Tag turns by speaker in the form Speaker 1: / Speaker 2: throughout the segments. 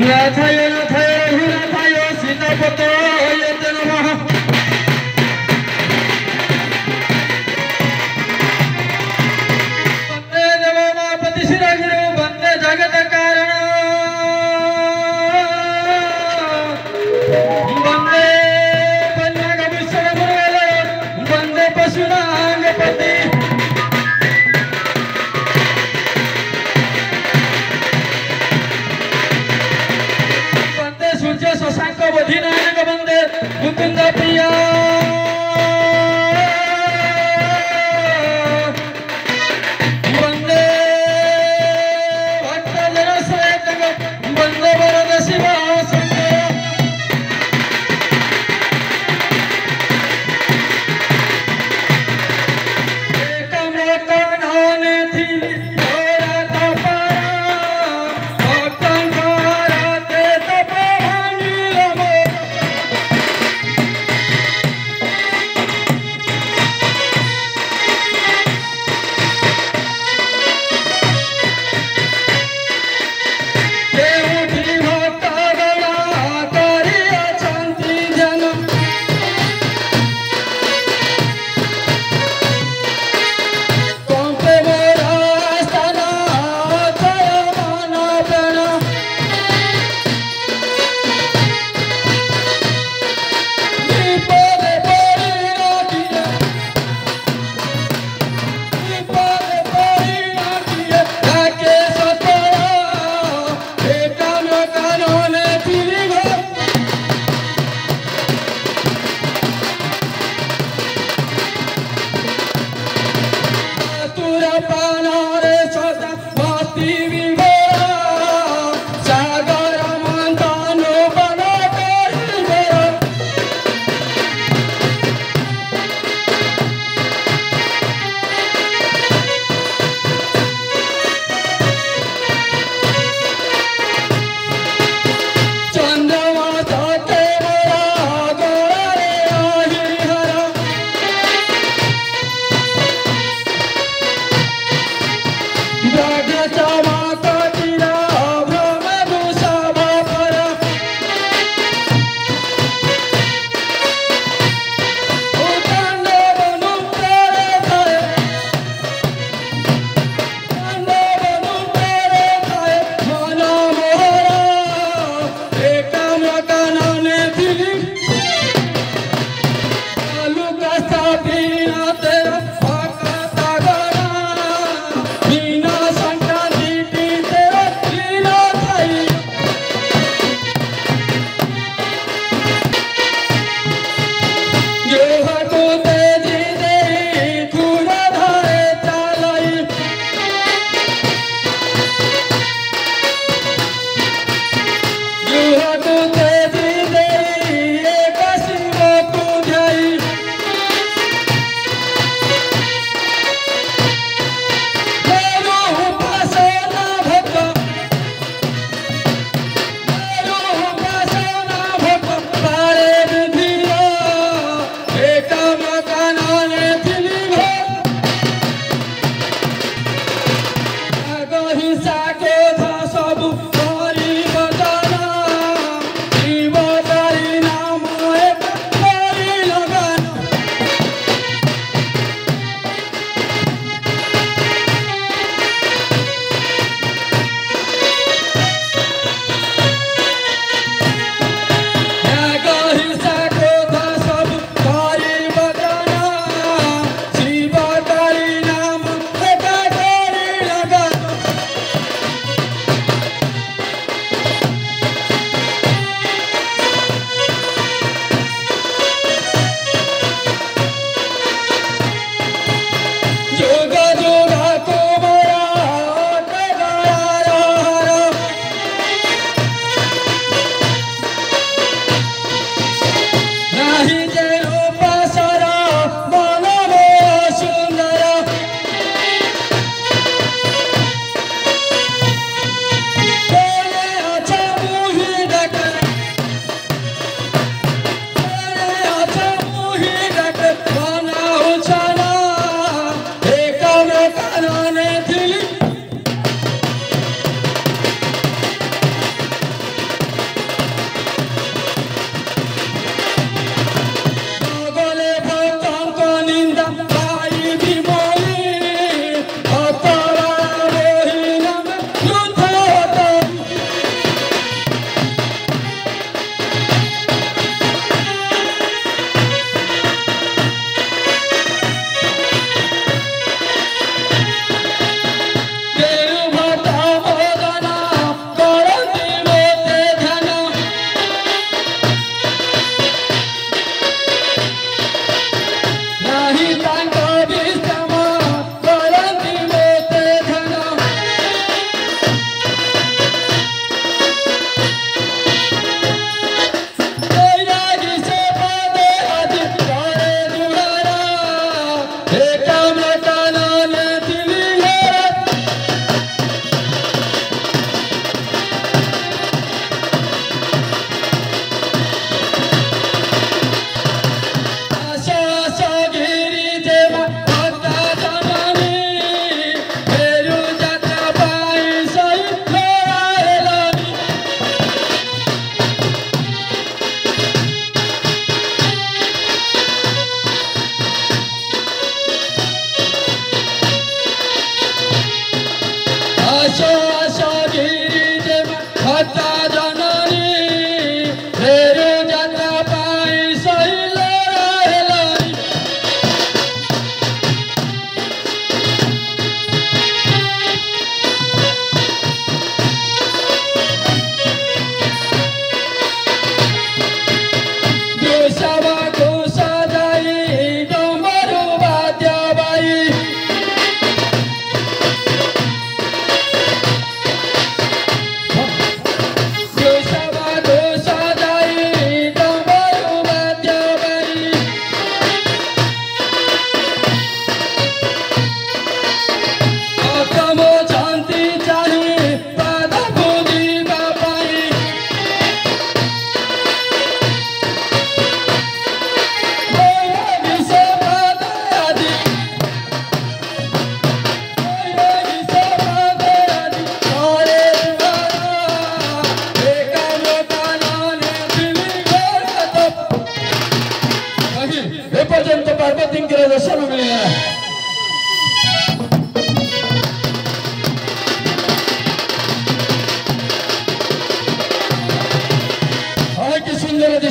Speaker 1: नाथाय नाथाय रघुनाथाय सीतापतये नमः। वंदे देवोमापति शिरगिरो वंदे जगत कारण वंदे पंचांग विश्वगुरुवेद वंदे पशुनांगपति सूर्य शशांक बोधिनायक वंदे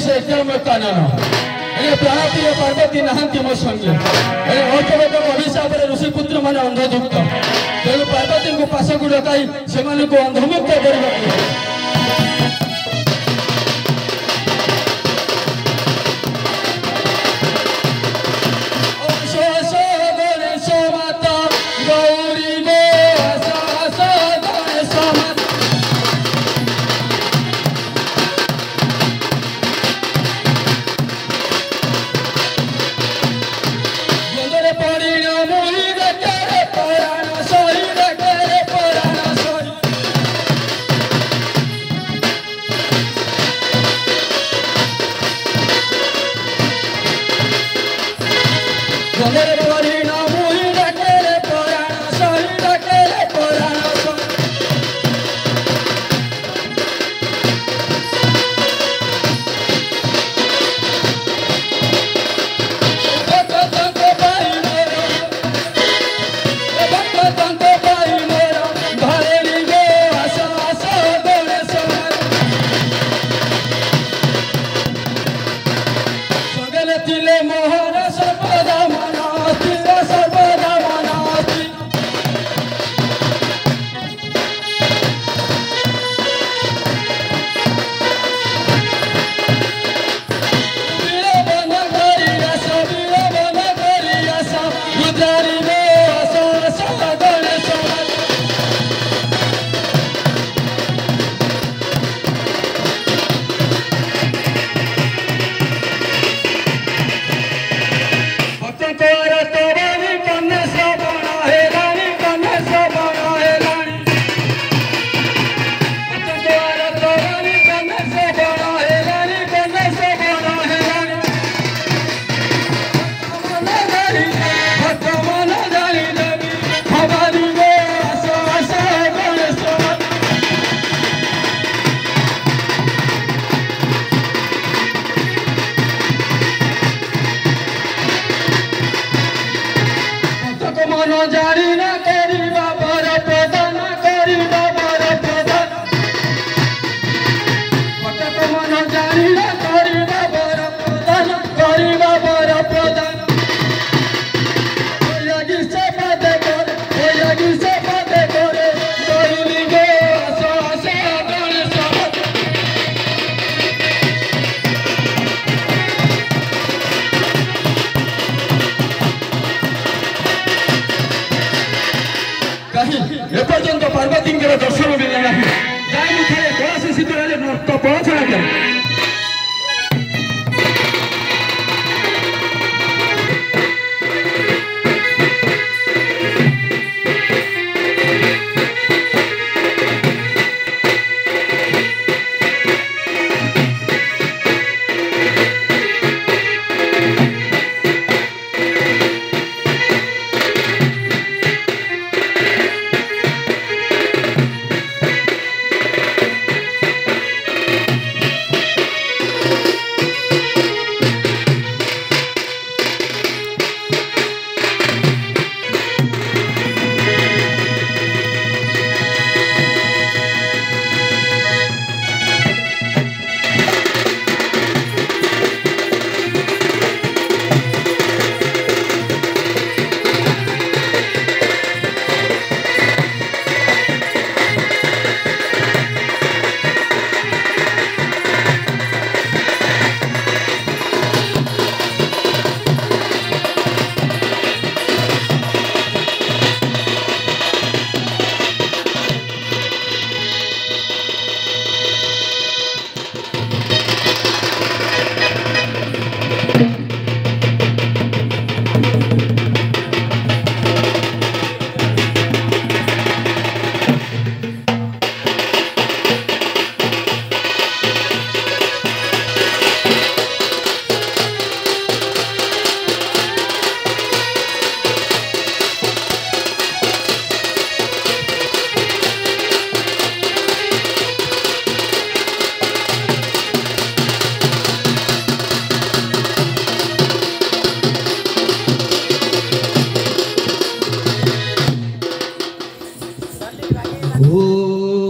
Speaker 1: से एकदम कानन प्राणप्रिय पार्वती नहांती मो संगे अर्थवत अभिशाप ऋषिपुत्र मान अंधयुक्त तेणु पार्वती को पास को डकाई से अंधमुक्त कर जानी ना करी बाबर प्रदान करी बाबर प्रदान पटक मन जानी ना करी बाबर प्रदान करी बाबर प्रदान लगी से बातें करे लगी से बातें करे कोई गो आसो आसो गणेश एपर्यंत पार्वती दर्शन मिले ना कौन शीतल पहुंचा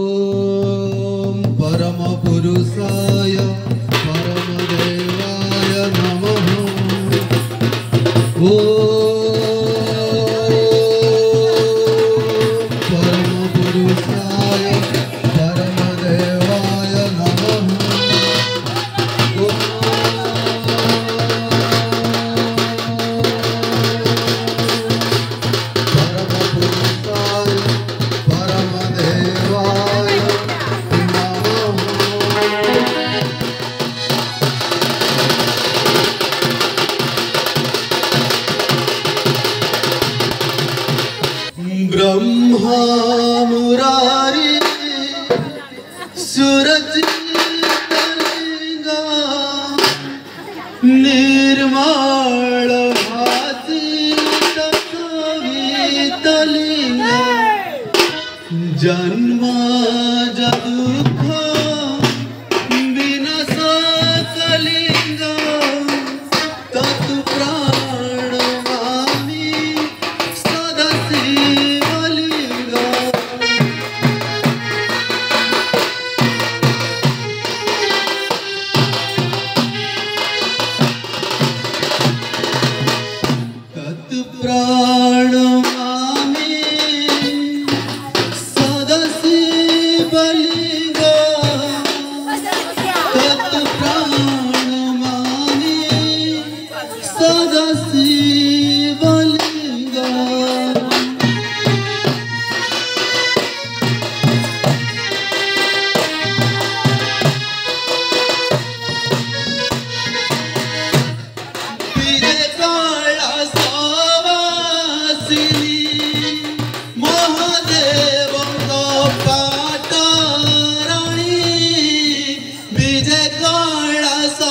Speaker 2: ओम परम पुरुषाय परम ब्रह्मा मुरारी सूरज तरंगा निर्मल भाति तत्वितलिंगा जन्म दुख विनाश कलिंगा तत्प्राणमामि सदा शिवलिंगा। तत्प्राणमामि सदा शिवलिंगा तत्प्राणमामि सदा शिवलिंगा। विजय कैलासवासिनी महादेवଙ୍କ पाटराणी विजय कैलासवासिनी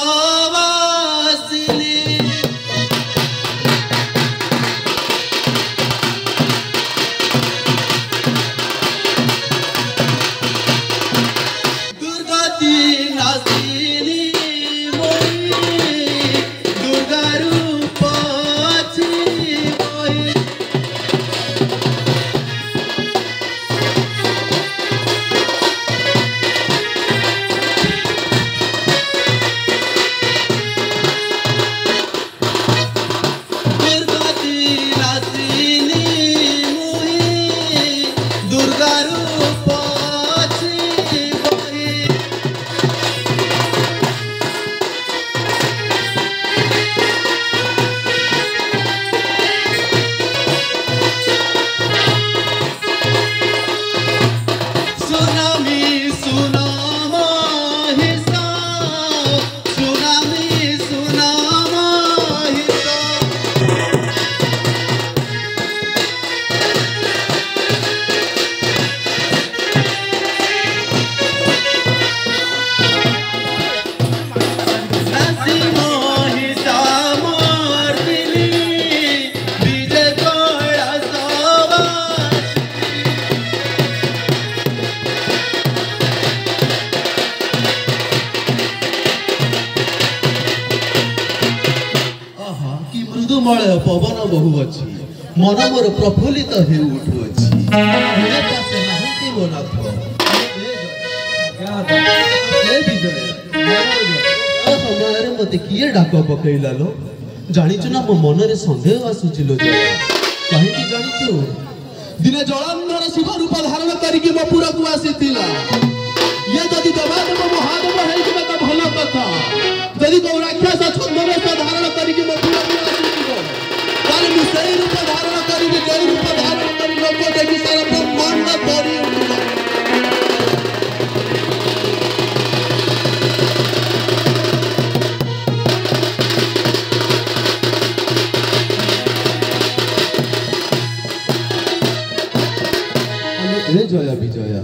Speaker 2: दुर्गति नाशिनी मोहि दुर्गा रूप अछि मोहि। दुर्गति नाशिनी मोहि दुर्गा रूप अछि मोहि। सुनामी सुनामाहिसा सुनामी सुनामाहिसा नासी मोहिसा मोर्दिनी विजय कैलासवासिनी। आहा कि मृदुमय पवन बहुअछि मन मोर प्रफुल्लित हे उठुअछि। तुझे पासे नाहंती मो नाथ हे विजय हमारे मते किए डाक पकईला लो जानिछु ना मो मन रे संदेह आसुचिलो जय काहे कि जानिछु दिने जळंधर शिव रूप धारण करिके मो पुरा को आसीतिला ये जदि देवादेव महादेव हेइबे त भल कथा जदि को राक्षस छद्मवेश धारण करिके मो पुरा को आसीतिलो ताले मु सेई रूप धारण करिके जेई रूप धारण करि लोक देखि सारा ब्रह्मांड तोरी उठिला। हे जया विजया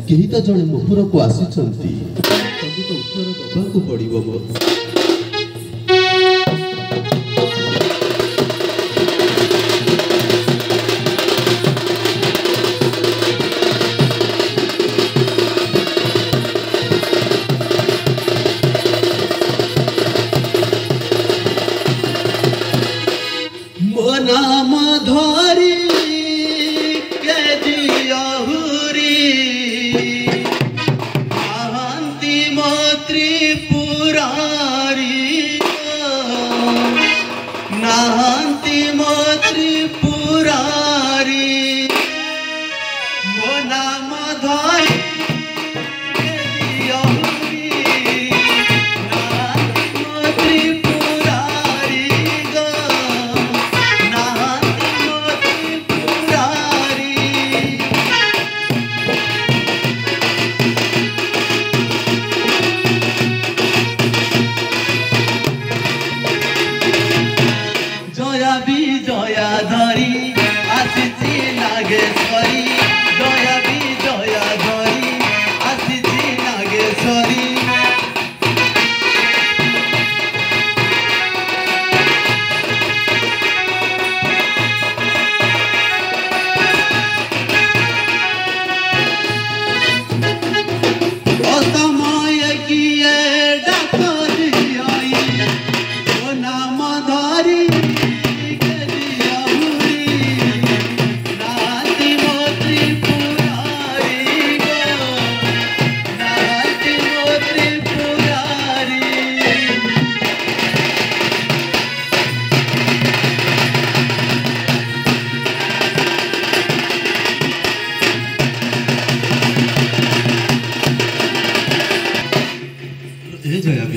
Speaker 2: केही तो जणे मुपुर को आसीचंती तबु तो उत्तर दबाकू पड़िबो मो। मो नाम धरी के जियाहुरी महांती मो त्रिपुरा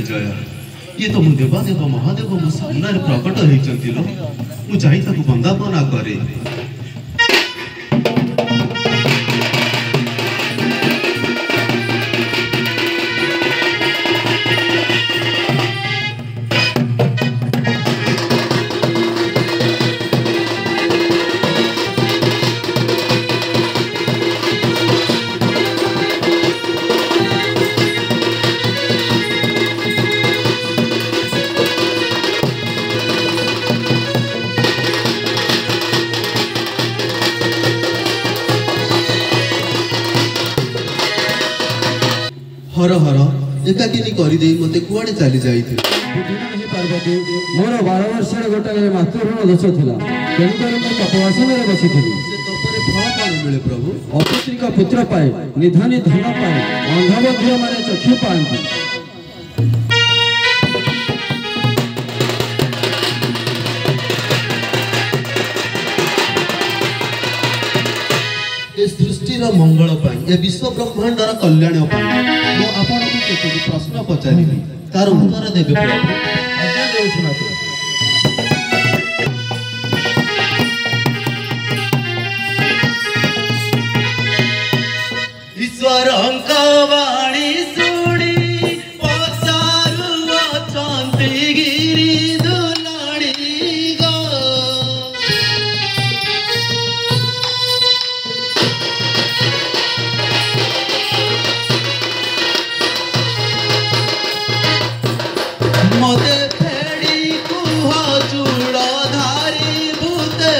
Speaker 2: जया ये तो मु देवादेव महादेव मो सामने प्रकट होइचंती लो मु जाई ताकू वंदना करे। हर हर एकाकिनी करदे मते कुआडे चली जाइथिल
Speaker 1: पार्वती मोर 12 वर्ष गोटे मातृऋण दोष थिला तेणुकर मैं तपवासन बसी से
Speaker 2: तपरे फल कौन मिले प्रभु
Speaker 1: अपुत्री का पुत्र पाए निधानी धन पाए अंधबधिर माने चक्षु पाती
Speaker 2: सृष्टि मंगल ये विश्व ब्रह्मांडर कल्याण मु आपण को प्रश्न पचारि तार उत्तर देबे प्रभु
Speaker 1: आज्ञा देउछु मात्र
Speaker 2: ईश्वर वाणी सुनी पचारु अचंती गिरी दुलाणी गो मते फेड़ी कुह चूड़ धारी भूते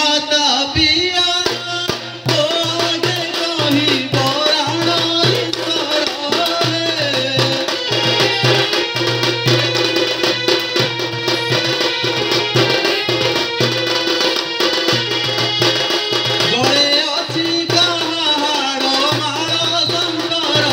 Speaker 2: माता पिया ओजे कही बराण गले अछि काहाड़ माळ शंकर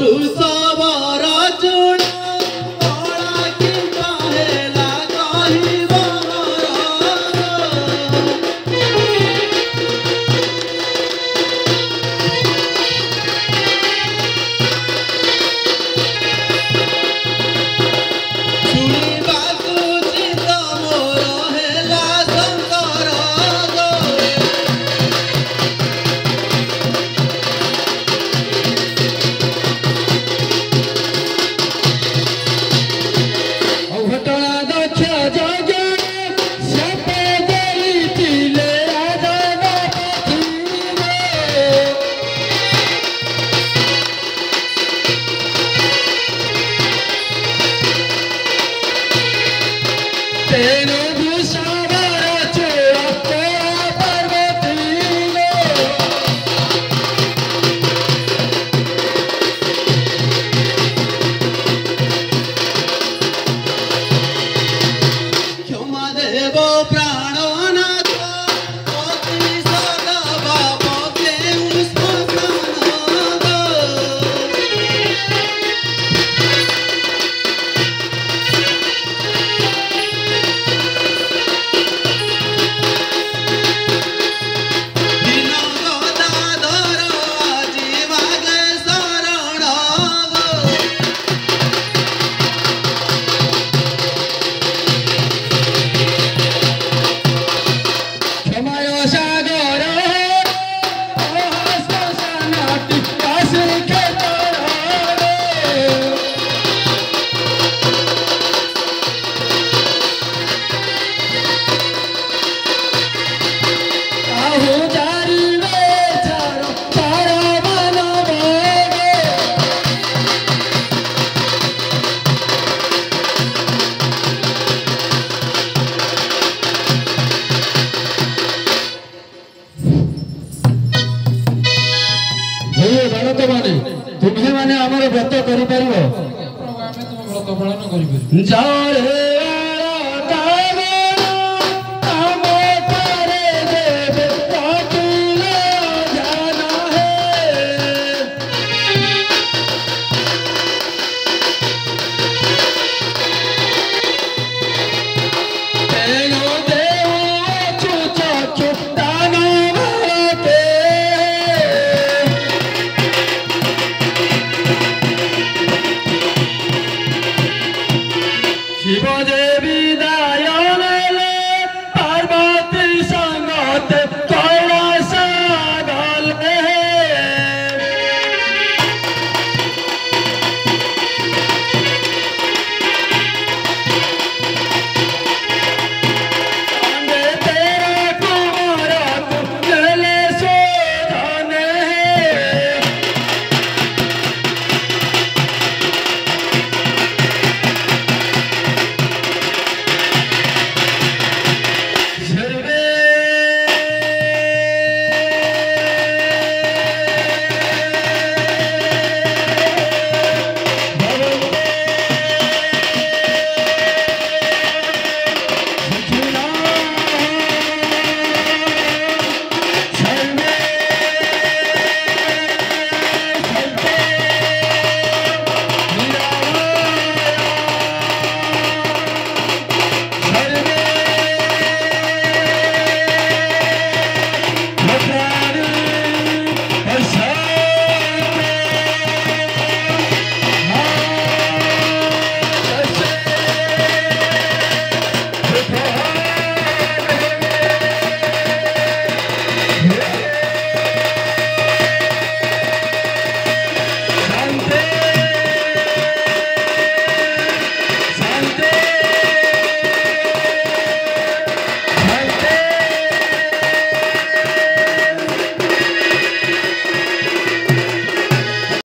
Speaker 2: ବୃଷଭର ଚୂଳ କଳା କିମ୍ବା ହେଲା କହିବ ଶୁଣିବାକୁ ଚିତ୍ତ ମୋର ହେଲା ଶଙ୍କର
Speaker 1: ଅଘଟଣା ଦକ୍ଷ ଯଜ୍ଞ ସାପ ଦେଇଥିଲେ ରାଜନ ପଥିରେ ତେଣୁ ବୃଷଭର ଚୂଳ କଳା ପାର୍ବତୀରେ
Speaker 2: କ୍ଷମା ଦେବ ପ୍ରାଣନାଥ ଅତି ସଦବା ପକେଉ ଶ୍ମଶାନ ଦିନ ଗଦାଧର ଆଜି ମାଗେ ଶରଣ
Speaker 1: କ୍ଷମାୟ ସାଗର ଶ୍ମଶାନଟି କାଶୀ କ୍ଷେତ୍ରରେ ଆହୁ ଜାରିବେ ଛାର ତାର ମାନବରେ ହେ ଭାରତ ମାନେ ତୁମେ ମାନେ ଆମର ବ୍ରତ କରିପାରିବ
Speaker 3: ପ୍ରଭୁ ଆମେ ତୁମ ବ୍ରତ ପାଳନ କରିପାରିବୁ।
Speaker 1: ଯାଅ ରେ